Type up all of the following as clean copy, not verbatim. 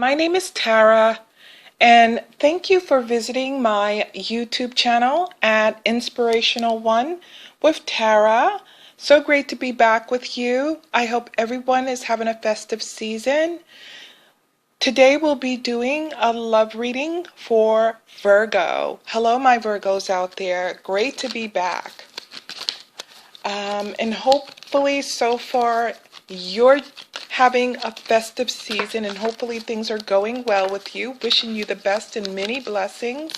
my name is Tara, and thank you for visiting my YouTube channel at Inspirational One with Tara. So great to be back with you. I hope everyone is having a festive season. Today we'll be doing a love reading for Virgo. Hello, my Virgos out there. Great to be back. And hopefully so far you're having a festive season and hopefully things are going well with you. Wishing you the best and many blessings.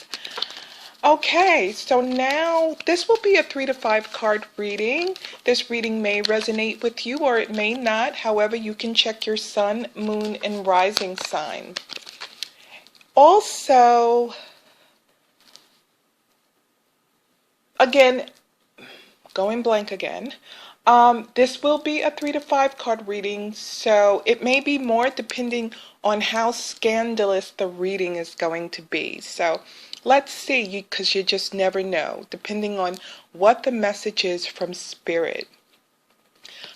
Okay, so now this will be a 3 to 5 card reading. This reading may resonate with you or it may not. However, you can check your sun, moon, and rising sign. Also, again, going blank again. This will be a 3 to 5 card reading, so it may be more depending on how scandalous the reading is going to be. So let's see, because you just never know, depending on what the message is from Spirit.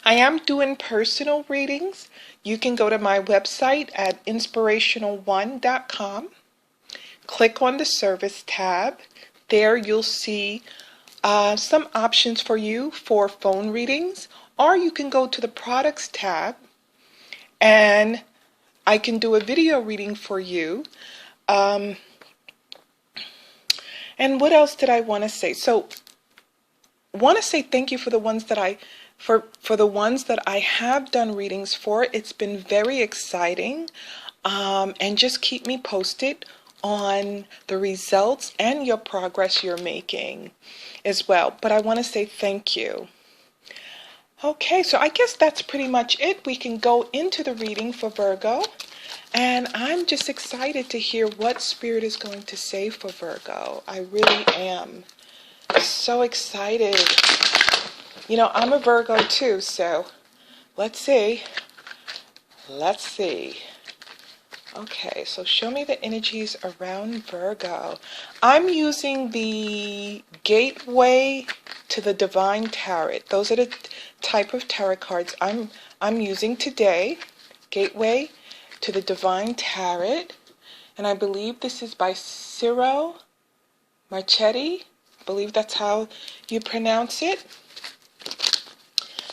I am doing personal readings. You can go to my website at inspirational1.com. Click on the service tab. There you'll see some options for you for phone readings, or you can go to the products tab and I can do a video reading for you. And what else did I want to say? So want to say thank you for the ones that for the ones that I have done readings for. It's been very exciting, and just keep me posted on the results and your progress you're making as well. But I want to say thank you. Okay, so I guess that's pretty much it. We can go into the reading for Virgo, and I'm just excited to hear what Spirit is going to say for Virgo. I really am so excited. You know, I'm a Virgo too, so let's see. Let's see. Okay, so show me the energies around Virgo. I'm using the Gateway to the Divine Tarot. Those are the type of tarot cards I'm using today. Gateway to the Divine Tarot. And I believe this is by Ciro Marchetti. I believe that's how you pronounce it.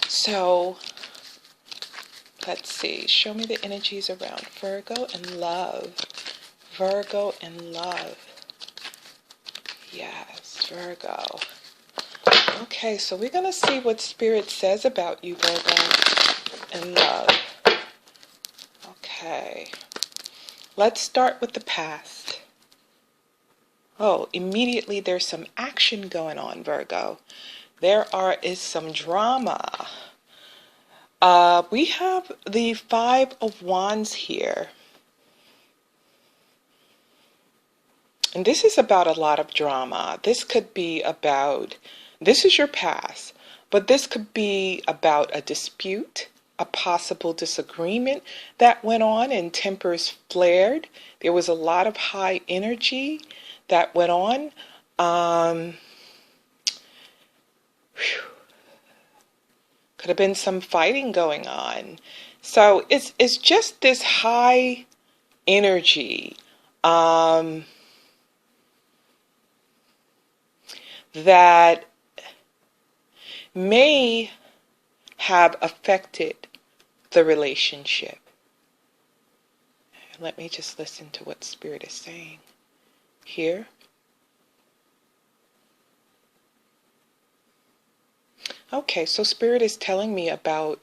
So let's see. Show me the energies around Virgo and love. Virgo and love. Yes, Virgo. Okay, so we're going to see what Spirit says about you, Virgo, and love. Okay. Let's start with the past. Oh, immediately there's some action going on, Virgo. There is some drama. We have the Five of Wands here. And this is about a lot of drama. This could be about, this is your past, but this could be about a dispute, a possible disagreement that went on and tempers flared. There was a lot of high energy that went on. Could have been some fighting going on. So it's just this high energy that may have affected the relationship. Let me just listen to what Spirit is saying here. Okay, so Spirit is telling me about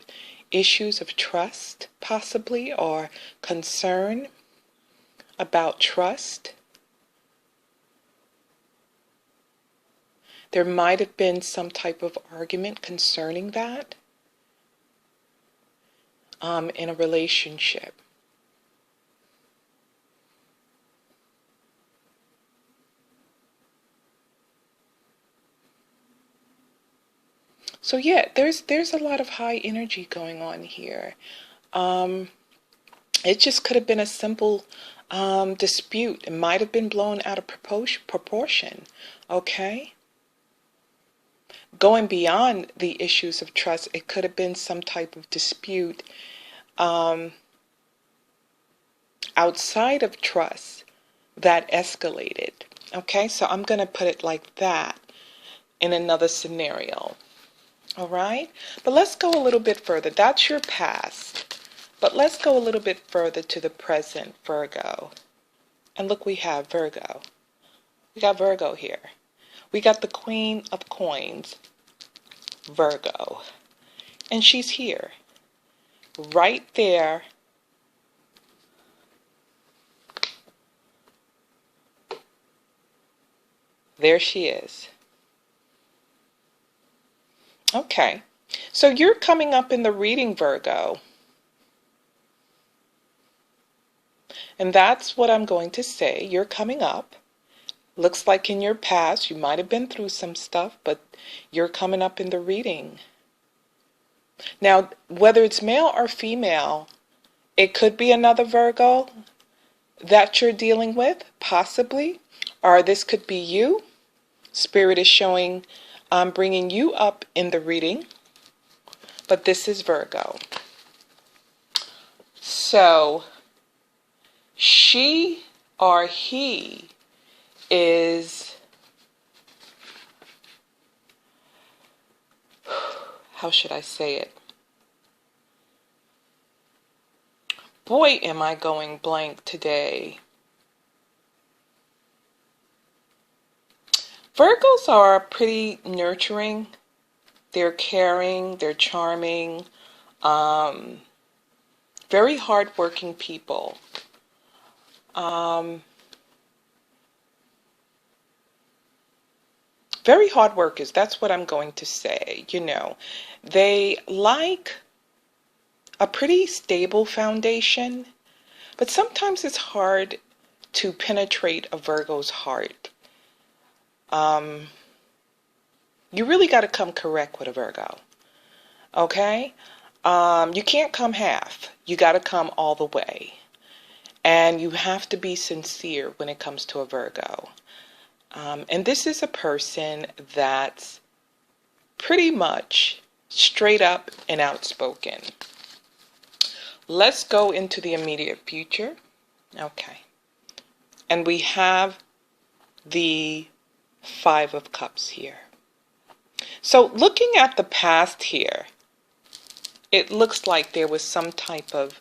issues of trust, possibly, or concern about trust. There might have been some type of argument concerning that in a relationship. So yeah, there's a lot of high energy going on here. It just could have been a simple dispute. It might have been blown out of proportion. Okay? Going beyond the issues of trust, it could have been some type of dispute outside of trust that escalated. Okay, so I'm going to put it like that in another scenario. All right, but let's go a little bit further. That's your past. But let's go a little bit further to the present, Virgo. And look, we have Virgo. We got Virgo here. We got the Queen of Coins, Virgo. And she's here, right there. There she is. Okay, so you're coming up in the reading, Virgo. And that's what I'm going to say. You're coming up. Looks like in your past you might have been through some stuff, but you're coming up in the reading. Now, whether it's male or female, it could be another Virgo that you're dealing with, possibly, or this could be you. Spirit is showing, bringing you up in the reading, but this is Virgo. So, she or he is, how should I say it? Boy, am I going blank today. Virgos are pretty nurturing. They're caring, they're charming, very hardworking people. Very hard workers, that's what I'm going to say. You know, they like a pretty stable foundation, but sometimes it's hard to penetrate a Virgo's heart. You really got to come correct with a Virgo, okay? You can't come half. You got to come all the way. And you have to be sincere when it comes to a Virgo. And this is a person that's pretty much straight up and outspoken. Let's go into the immediate future. Okay. And we have the Five of Cups here. So looking at the past here, it looks like there was some type of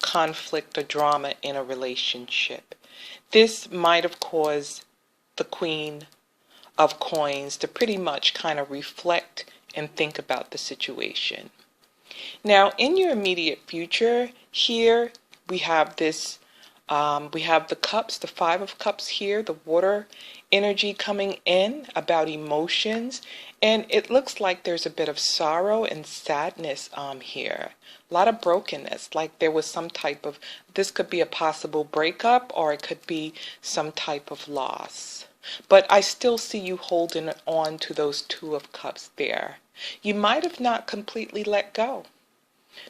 conflict or drama in a relationship. This might have caused the Queen of Coins to pretty much kind of reflect and think about the situation. Now, in your immediate future here, we have this, we have the cups, the Five of Cups here, the water energy coming in about emotions, and it looks like there's a bit of sorrow and sadness here. A lot of brokenness, like there was some type of, this could be a possible breakup or it could be some type of loss. But I still see you holding on to those Two of Cups there. You might have not completely let go.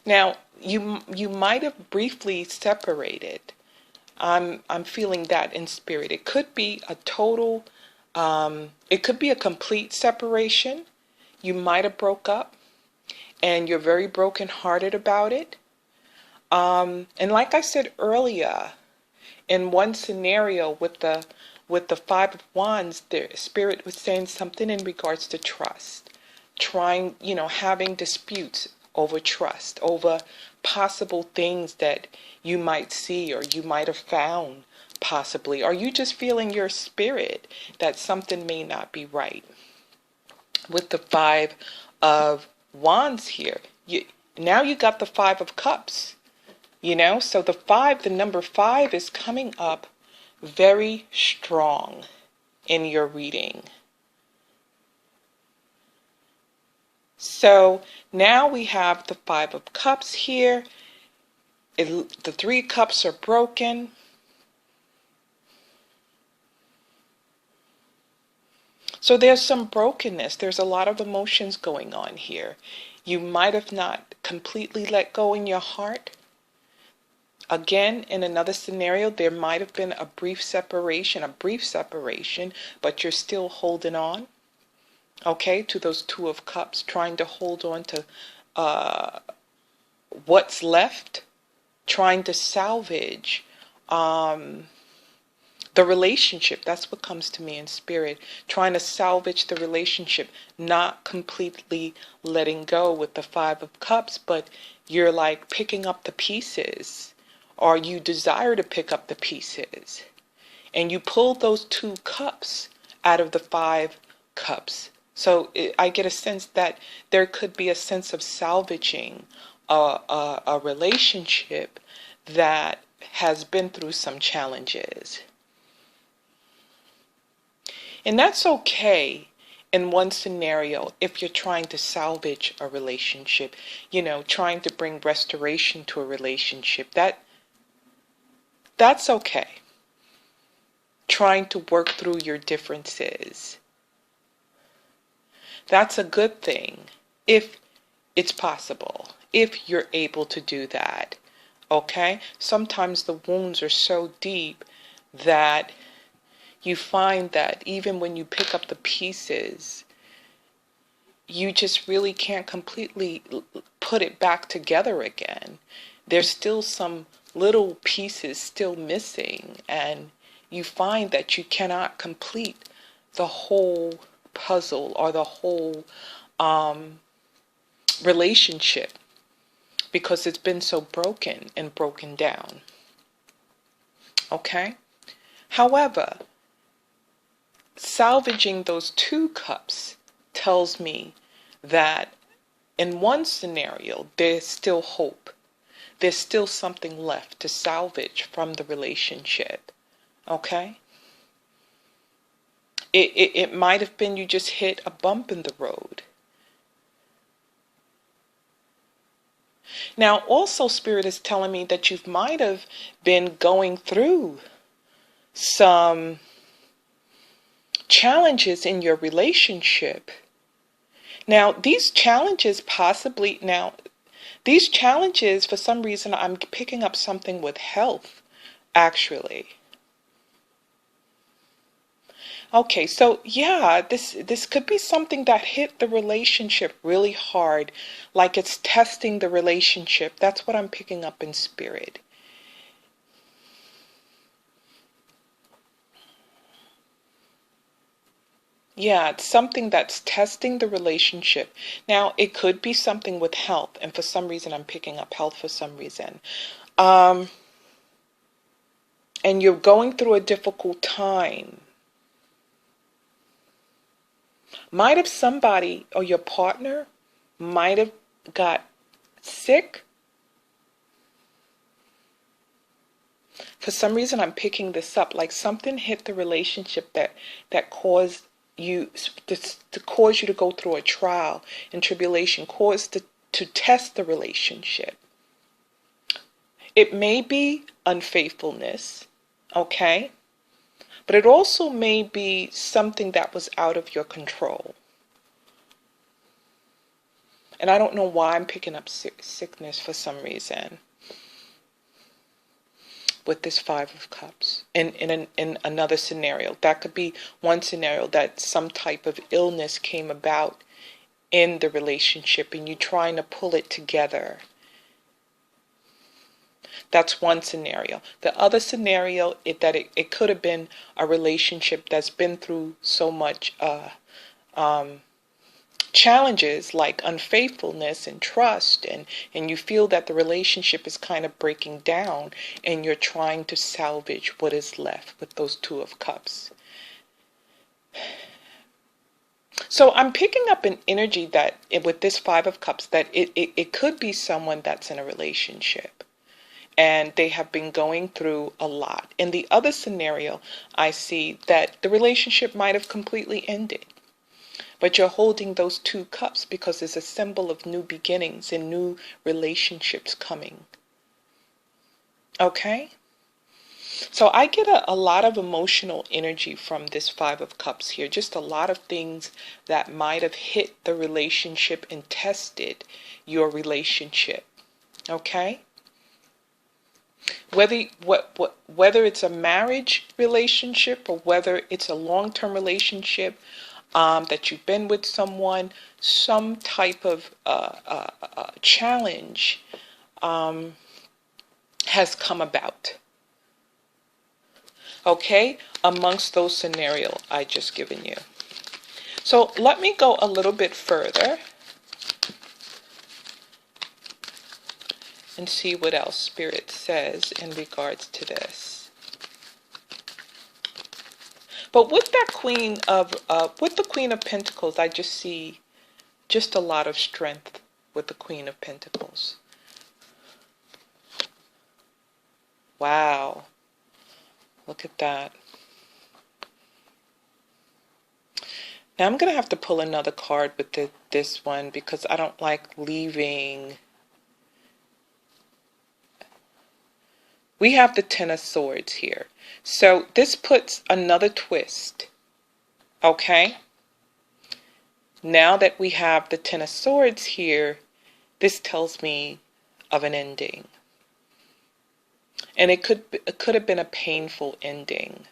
Now, you might have briefly separated. I'm feeling that in spirit. It could be a total, it could be a complete separation. You might have broke up and you're very brokenhearted about it. And like I said earlier, in one scenario with the Five of Wands, the Spirit was saying something in regards to trust. Trying, you know, having disputes over trust, over possible things that you might see or you might have found possibly, or you just feel in your spirit that something may not be right. With the Five of Wands here, now you got the Five of Cups, you know, so the number five is coming up very strong in your reading. So now we have the Five of Cups here. The Three Cups are broken. So there's some brokenness. There's a lot of emotions going on here. You might have not completely let go in your heart. Again, in another scenario, there might have been a brief separation, but you're still holding on, okay, to those Two of Cups, trying to hold on to what's left, trying to salvage the relationship. That's what comes to me in spirit. Trying to salvage the relationship, not completely letting go with the Five of Cups, but you're like picking up the pieces, or you desire to pick up the pieces. And you pull those two cups out of the Five Cups. So I get a sense that there could be a sense of salvaging a relationship that has been through some challenges. And that's okay in one scenario if you're trying to salvage a relationship, trying to bring restoration to a relationship. That's okay. Trying to work through your differences. That's a good thing if it's possible, if you're able to do that. Okay? Sometimes the wounds are so deep that you find that even when you pick up the pieces, you just really can't completely put it back together again. There's still some little pieces still missing, and you find that you cannot complete the whole puzzle or the whole relationship because it's been so broken and broken down. Okay? However, salvaging those two cups tells me that in one scenario, there's still hope. There's still something left to salvage from the relationship. Okay? It might have been you just hit a bump in the road. Now, also, Spirit is telling me that you might have been going through some challenges in your relationship. Now, these challenges for some reason, I'm picking up something with health, actually. Okay, so yeah, this could be something that hit the relationship really hard, like it's testing the relationship. That's what I'm picking up in spirit. Yeah, it's something that's testing the relationship. Now, it could be something with health, and for some reason, I'm picking up health for some reason. And you're going through a difficult time. Might have somebody or your partner might have got sick. For some reason, I'm picking this up, like something hit the relationship that caused you to cause you to go through a trial and tribulation, caused to test the relationship. It may be unfaithfulness, okay? But it also may be something that was out of your control. And I don't know why I'm picking up sickness for some reason with this Five of Cups. In another scenario, that could be one scenario that some type of illness came about in the relationship and you're trying to pull it together. That's one scenario. The other scenario is that it could have been a relationship that's been through so much challenges like unfaithfulness and trust, and you feel that the relationship is kind of breaking down and you're trying to salvage what is left with those Two of Cups. So I'm picking up an energy that with this Five of Cups that it could be someone that's in a relationship and they have been going through a lot. In the other scenario, I see that the relationship might have completely ended. But you're holding those two cups because it's a symbol of new beginnings and new relationships coming. Okay? So I get a lot of emotional energy from this Five of Cups here. Just a lot of things that might have hit the relationship and tested your relationship. Okay? Whether it's a marriage relationship or whether it's a long-term relationship, that you've been with someone, some type of challenge has come about. okay, amongst those scenarios I just given you. So let me go a little bit further and see what else Spirit says in regards to this. But with that with the Queen of Pentacles, I just see just a lot of strength with the Queen of Pentacles. Wow. Look at that. Now I'm going to have to pull another card with this one because I don't like leaving. We have the Ten of Swords here. So this puts another twist. Okay? Now that we have the Ten of Swords here, this tells me of an ending. And it could have been a painful ending.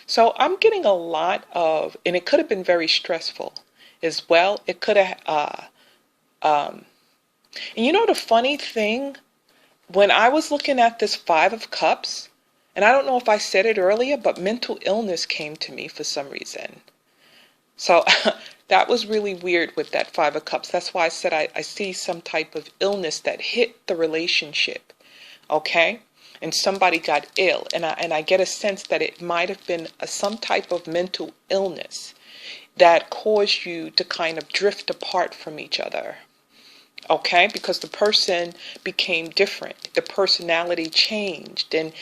So I'm getting a lot of, and it could have been very stressful as well. It could have, and you know the funny thing, when I was looking at this Five of Cups, and I don't know if I said it earlier, but mental illness came to me for some reason. So that was really weird with that Five of Cups. That's why I said I see some type of illness that hit the relationship. Okay? And somebody got ill, and I get a sense that it might have been some type of mental illness that caused you to kind of drift apart from each other. Okay? Because the person became different. The personality changed, and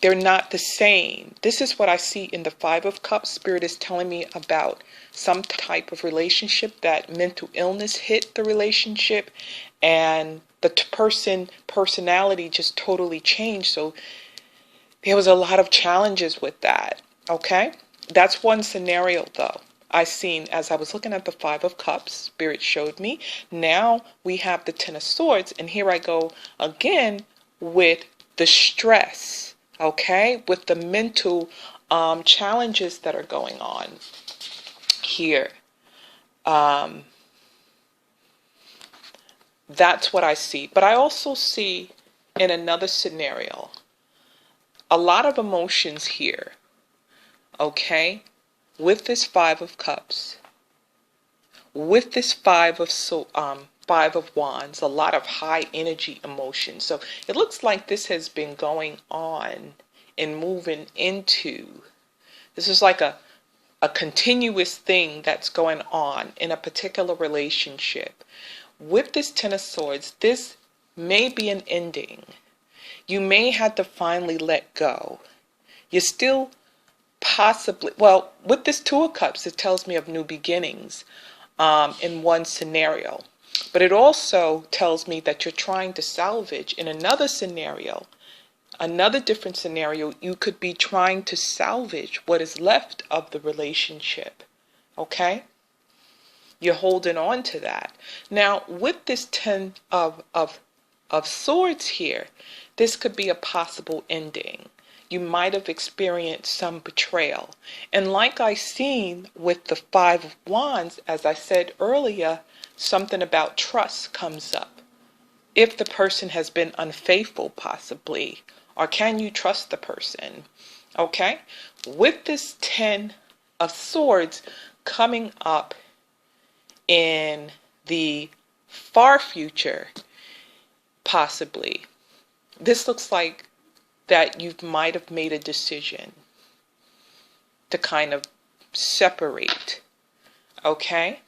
they're not the same. This is what I see in the Five of Cups. Spirit is telling me about some type of relationship that mental illness hit the relationship, and the personality just totally changed. So there was a lot of challenges with that. Okay? That's one scenario though. I seen as I was looking at the Five of Cups, Spirit showed me. Now we have the Ten of Swords, and here I go again with the stress, okay? With the mental challenges that are going on here. That's what I see. But I also see in another scenario a lot of emotions here, okay? With this Five of Cups, with this Five of Wands, a lot of high energy emotions. So it looks like this has been going on and moving into, this is like a continuous thing that's going on in a particular relationship. With this Ten of Swords, this may be an ending. You may have to finally let go. You're still possibly, well, with this Two of Cups, it tells me of new beginnings in one scenario. But it also tells me that you're trying to salvage in another scenario, another different scenario. You could be trying to salvage what is left of the relationship. Okay? You're holding on to that. Now, with this Ten of Swords here, this could be a possible ending. You might have experienced some betrayal. And like I seen with the Five of Wands, as I said earlier, something about trust comes up. If the person has been unfaithful, possibly, or can you trust the person? Okay? With this Ten of Swords coming up in the far future, possibly, this looks like that you might have made a decision to kind of separate, okay?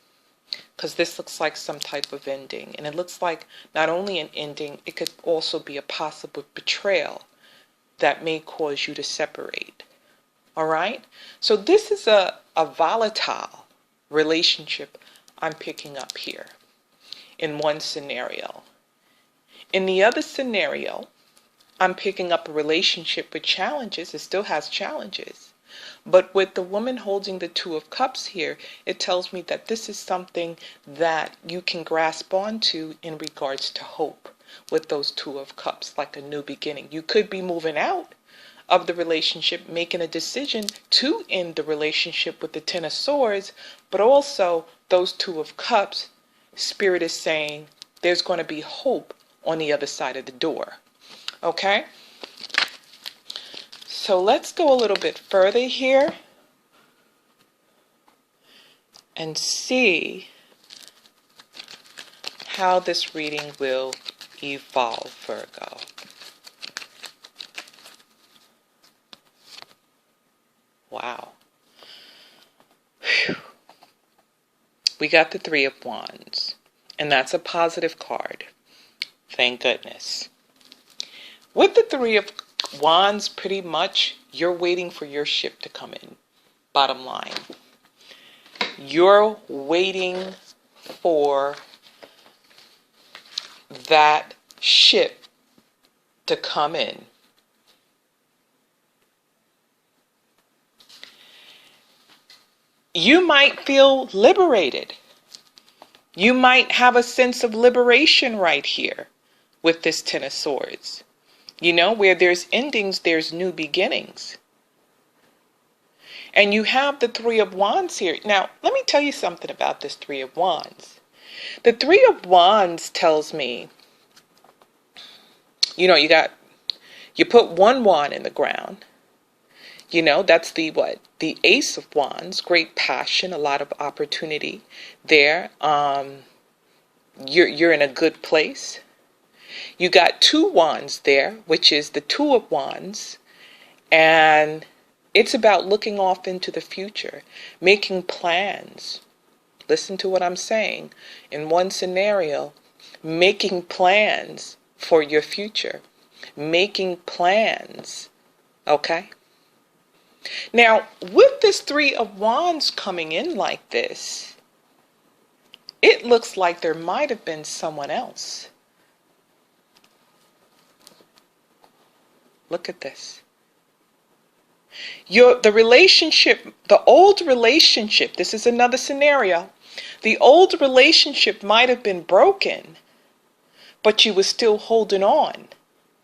Because this looks like some type of ending. And it looks like not only an ending, it could also be a possible betrayal that may cause you to separate. All right? So this is a volatile relationship I'm picking up here in one scenario. In the other scenario, I'm picking up a relationship with challenges. It still has challenges. But with the woman holding the Two of Cups here, it tells me that this is something that you can grasp onto in regards to hope with those Two of Cups, like a new beginning. You could be moving out of the relationship, making a decision to end the relationship with the Ten of Swords, but also those Two of Cups, Spirit is saying there's going to be hope on the other side of the door. Okay? So let's go a little bit further here and see how this reading will evolve, Virgo. Wow. Whew. We got the Three of Wands, and that's a positive card. Thank goodness. With the Three of Wands, pretty much, you're waiting for your ship to come in. Bottom line. You're waiting for that ship to come in. You might feel liberated. You might have a sense of liberation right here with this Ten of Swords. You know, where there's endings, there's new beginnings. And you have the Three of Wands here. Now, let me tell you something about this Three of Wands. The Three of Wands tells me, you know, you put one wand in the ground. You know, that's the what? The Ace of Wands, great passion, a lot of opportunity there. You're in a good place. You got two wands there, which is the Two of Wands, and it's about looking off into the future, making plans. Listen to what I'm saying. In one scenario, making plans for your future, making plans, okay? Now, with this Three of Wands coming in like this, it looks like there might have been someone else. Look at this. The relationship, the old relationship, this is another scenario. The old relationship might have been broken, but you were still holding on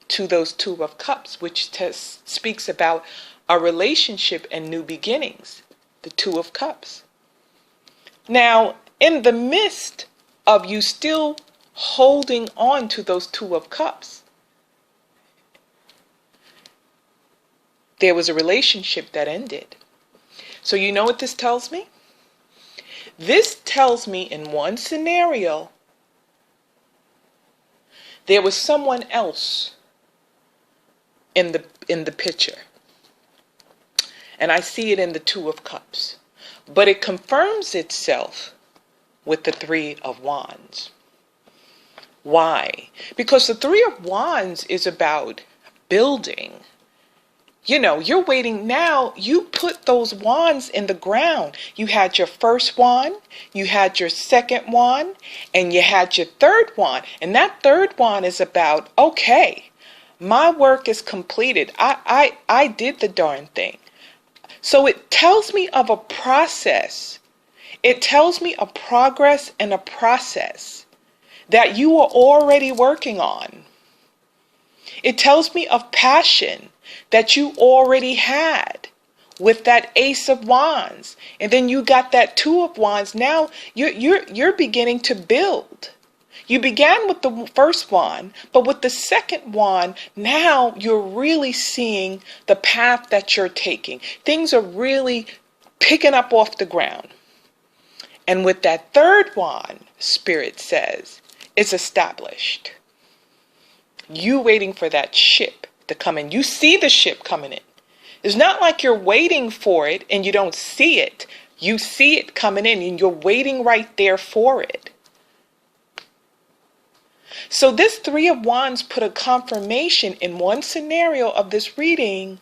to those Two of Cups, which speaks about a relationship and new beginnings, the Two of Cups. Now, in the midst of you still holding on to those Two of Cups, there was a relationship that ended. So you know what this tells me? This tells me in one scenario, there was someone else in the picture. And I see it in the Two of Cups. But it confirms itself with the Three of Wands. Why? Because the Three of Wands is about building. You know, you're waiting now. You put those wands in the ground. You had your first wand, you had your second wand, and you had your third wand. And that third wand is about, okay, my work is completed. I did the darn thing. So it tells me of a process. It tells me a progress and a process that you are already working on. It tells me of passion that you already had with that Ace of Wands. And then you got that Two of Wands. Now you're beginning to build. You began with the first wand, but with the second wand, now you're really seeing the path that you're taking. Things are really picking up off the ground. And with that third wand, Spirit says, it's established. You waiting for that ship to come in. You see the ship coming in. It's not like you're waiting for it and you don't see it. You see it coming in and you're waiting right there for it. So this Three of Wands put a confirmation in one scenario of this reading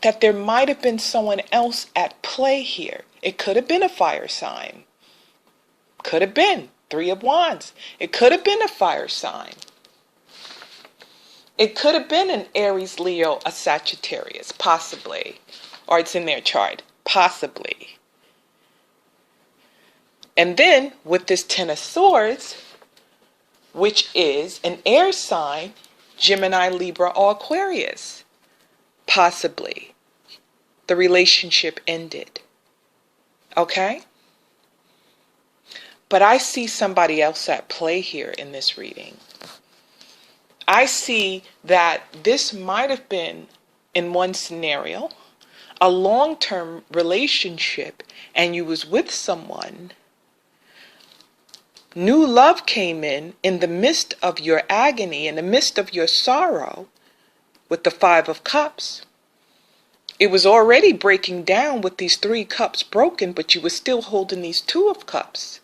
that there might have been someone else at play here. It could have been a fire sign. Could have been Three of Wands. It could have been a fire sign. It could have been an Aries, Leo, a Sagittarius, possibly. Or it's in their chart, possibly. And then with this Ten of Swords, which is an air sign, Gemini, Libra, or Aquarius, possibly. The relationship ended. Okay? But I see somebody else at play here in this reading. I see that this might have been in one scenario, a long-term relationship, and you was with someone, new love came in the midst of your agony, in the midst of your sorrow, with the Five of Cups. It was already breaking down with these 3 cups broken, but you were still holding these 2 of Cups.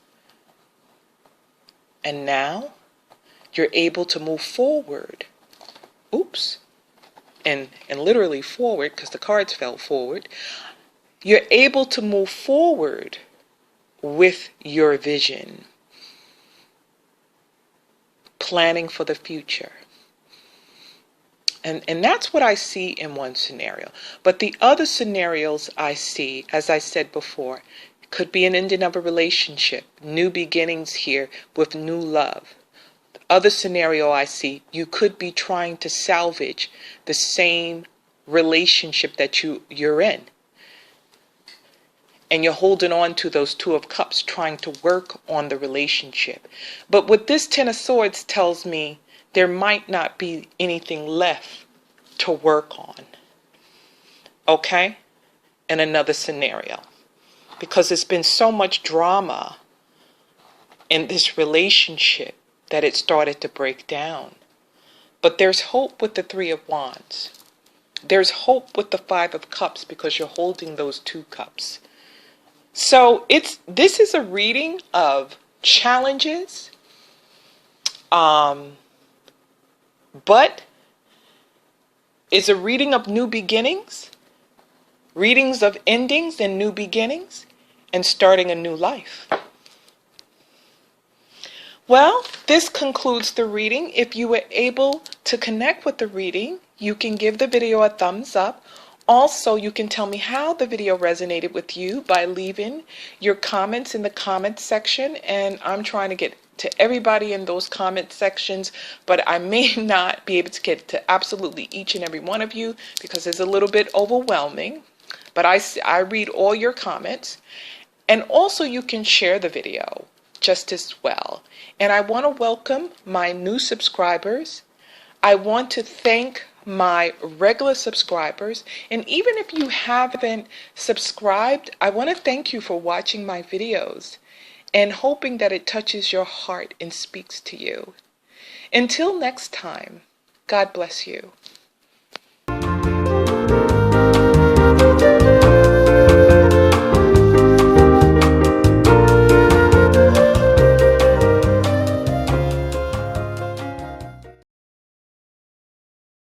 And now you're able to move forward. Oops. And literally forward, because the cards fell forward. You're able to move forward with your vision, planning for the future. And that's what I see in one scenario. But the other scenarios I see, as I said before, could be an ending of a relationship, new beginnings here with new love. The other scenario I see, you could be trying to salvage the same relationship that you're in. And you're holding on to those 2 of Cups, trying to work on the relationship. But what this 10 of Swords tells me, there might not be anything left to work on. Okay? In another scenario. Because there's been so much drama in this relationship that it started to break down. But there's hope with the 3 of Wands. There's hope with the 5 of Cups because you're holding those 2 cups. So this is a reading of challenges, but it's a reading of new beginnings, readings of endings and new beginnings, and starting a new life. Well, this concludes the reading. If you were able to connect with the reading, you can give the video a thumbs up. Also, you can tell me how the video resonated with you by leaving your comments in the comment section. And I'm trying to get to everybody in those comment sections, but I may not be able to get to absolutely each and every one of you because it's a little bit overwhelming. But I read all your comments. And also you can share the video just as well. And I want to welcome my new subscribers. I want to thank my regular subscribers, and even if you haven't subscribed, I want to thank you for watching my videos and hoping that it touches your heart and speaks to you. Until next time, God bless you.